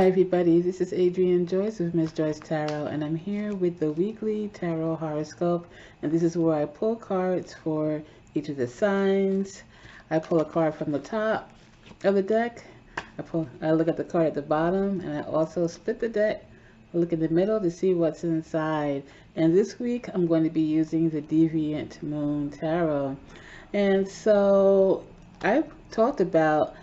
Hi everybody, this is Joyce with Miss Joyce Tarot, and I'm here with the weekly tarot horoscope, and this is where I pull cards for each of the signs. I pull a card from the top of the deck, I look at the card at the bottom, and I also split the deck, look in the middle to see what's inside. And this week I'm going to be using the Deviant Moon Tarot. And so I've talked about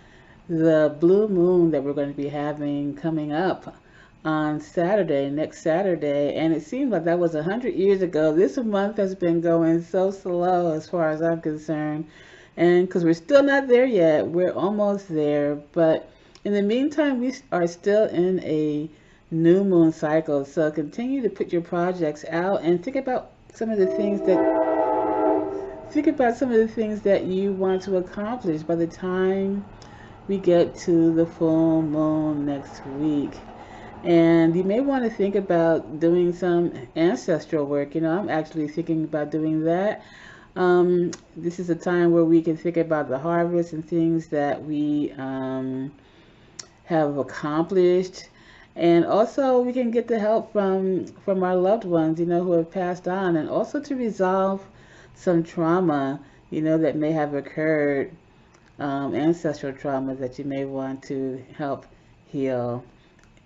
the blue moon that we're going to be having coming up on Saturday, next Saturday, and it seems like that was 100 years ago. This month has been going so slow as far as I'm concerned, and because we're still not there yet, we're almost there, but in the meantime we are still in a new moon cycle. So continue to put your projects out and think about some of the things that you want to accomplish by the time we get to the full moon next week. And you may want to think about doing some ancestral work. I'm actually thinking about doing that. This is a time where we can think about the harvest and things that we have accomplished. And also we can get the help from our loved ones, who have passed on, and also to resolve some trauma, that may have occurred, ancestral trauma that you may want to help heal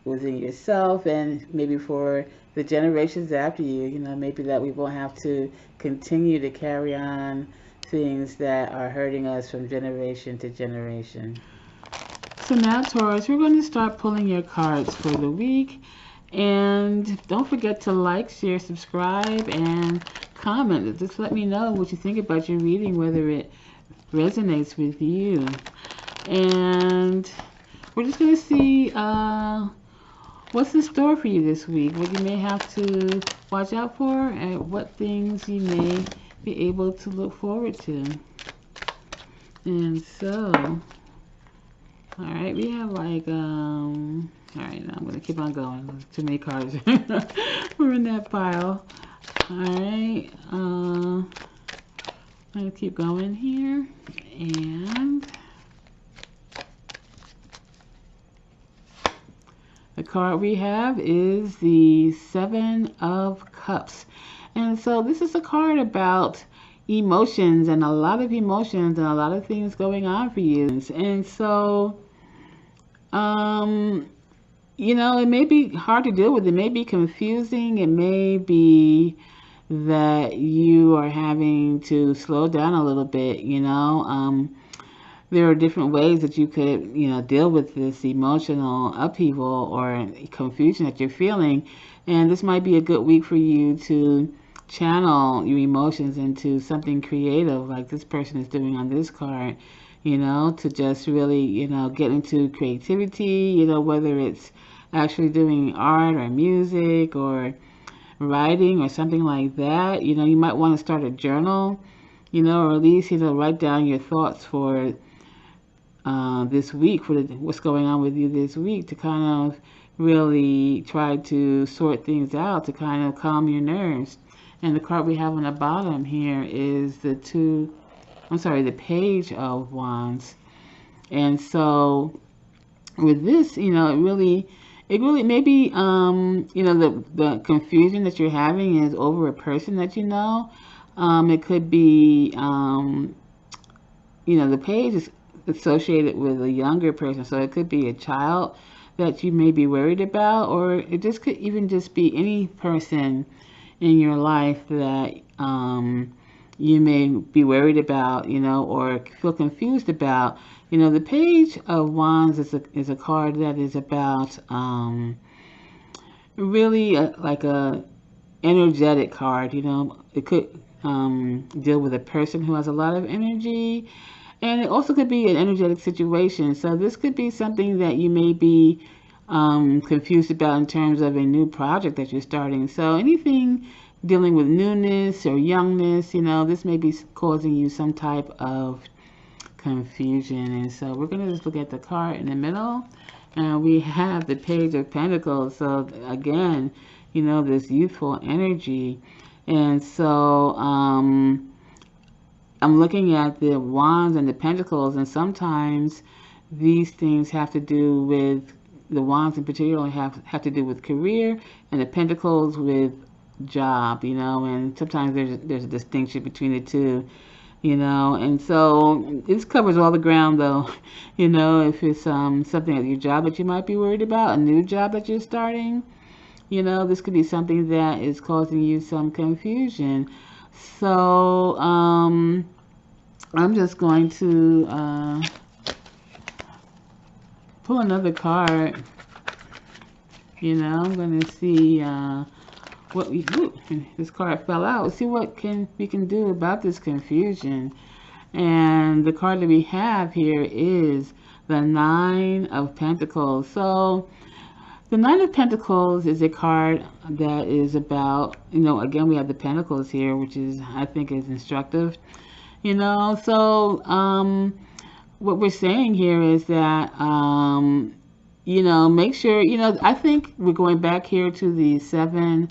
within yourself, and maybe for the generations after you, maybe that we won't have to continue to carry on things that are hurting us from generation to generation. So now, Taurus, we're going to start pulling your cards for the week. And don't forget to like, share, subscribe, and comment. Just let me know what you think about your reading, whether it resonates with you. And we're just going to see what's in store for you this week, what you may have to watch out for, and what things you may be able to look forward to. And so, all right, we have like, all right, now I'm going to keep on going. There's too many cards. We're in that pile. All right, I'm going to keep going here. And the card we have is the Seven of Cups. And so this is a card about emotions, and a lot of emotions and a lot of things going on for you. And so, it may be hard to deal with. It may be confusing. It may be that you are having to slow down a little bit, there are different ways that you could, deal with this emotional upheaval or confusion that you're feeling. And this might be a good week for you to channel your emotions into something creative, like this person is doing on this card, to just really, get into creativity, whether it's actually doing art or music or writing or something like that. You might want to start a journal, or at least, write down your thoughts for this week, for what's going on with you this week, to kind of really try to sort things out, to kind of calm your nerves. And the card we have on the bottom here is the Page of Wands. And so with this, it really maybe, the confusion that you're having is over a person that you know. It could be, the page is associated with a younger person, so it could be a child that you may be worried about, or it just could even just be any person in your life that you may be worried about, or feel confused about. The Page of Wands is a card that is about really like a energetic card. It could deal with a person who has a lot of energy, and it also could be an energetic situation. So this could be something that you may be confused about in terms of a new project that you're starting. So anything dealing with newness or youngness, this may be causing you some type of confusion. And so we're going to just look at the card in the middle, and we have the Page of Pentacles. So again, this youthful energy. And so I'm looking at the Wands and the Pentacles, and sometimes these things have to do with the Wands in particular have to do with career, and the Pentacles with job, you know, and sometimes there's a distinction between the two, you know, and so this covers all the ground though, you know, if it's something at your job that you might be worried about, a new job that you're starting, you know, this could be something that is causing you some confusion. So I'm just going to pull another card. You know, I'm going to see what we do. This card fell out. See what we can do about this confusion. And the card that we have here is the Nine of Pentacles. So the Nine of Pentacles is a card that is about, you know, again, we have the Pentacles here, which is, I think, is instructive. You know, so what we're saying here is that, you know, make sure, you know, I think we're going back here to the Seven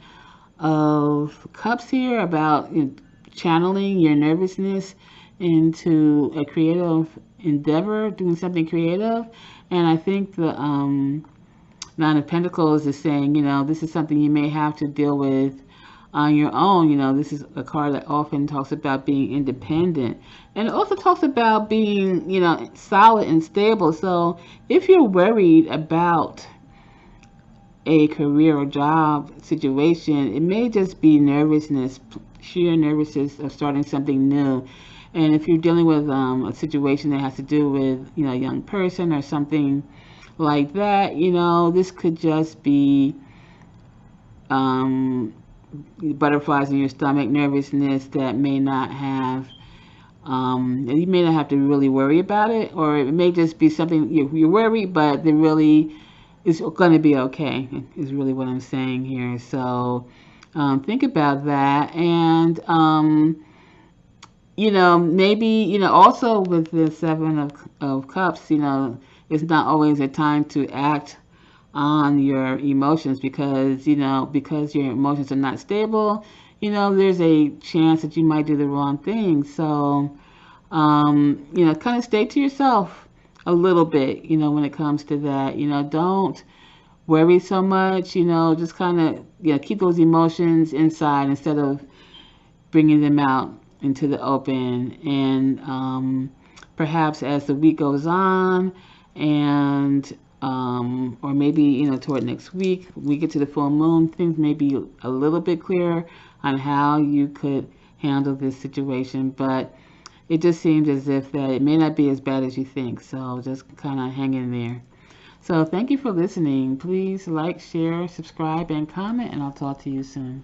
of Cups here about, you know, channeling your nervousness into a creative endeavor, doing something creative. And I think the Nine of Pentacles is saying, you know, this is something you may have to deal with on your own. You know, this is a card that often talks about being independent, and it also talks about being, you know, solid and stable. So if you're worried about a career or job situation, it may just be nervousness, sheer nervousness of starting something new. And if you're dealing with a situation that has to do with, you know, a young person or something like that, you know, this could just be butterflies in your stomach, nervousness that may not have, you may not have to really worry about it, or it may just be something you're worried, but it really is going to be okay, is really what I'm saying here. So think about that. And you know, maybe, you know, also with the Seven of Cups, you know, it's not always a time to act on your emotions, because, you know, because your emotions are not stable, you know, there's a chance that you might do the wrong thing. So you know, kind of stay to yourself a little bit, you know, when it comes to that. You know, don't worry so much, you know, just kind of, you know, keep those emotions inside instead of bringing them out into the open. And perhaps as the week goes on, and or maybe, you know, toward next week, we get to the full moon, things may be a little bit clearer on how you could handle this situation. But it just seems as if that it may not be as bad as you think. So just kind of hang in there. So thank you for listening. Please like, share, subscribe, and comment, and I'll talk to you soon.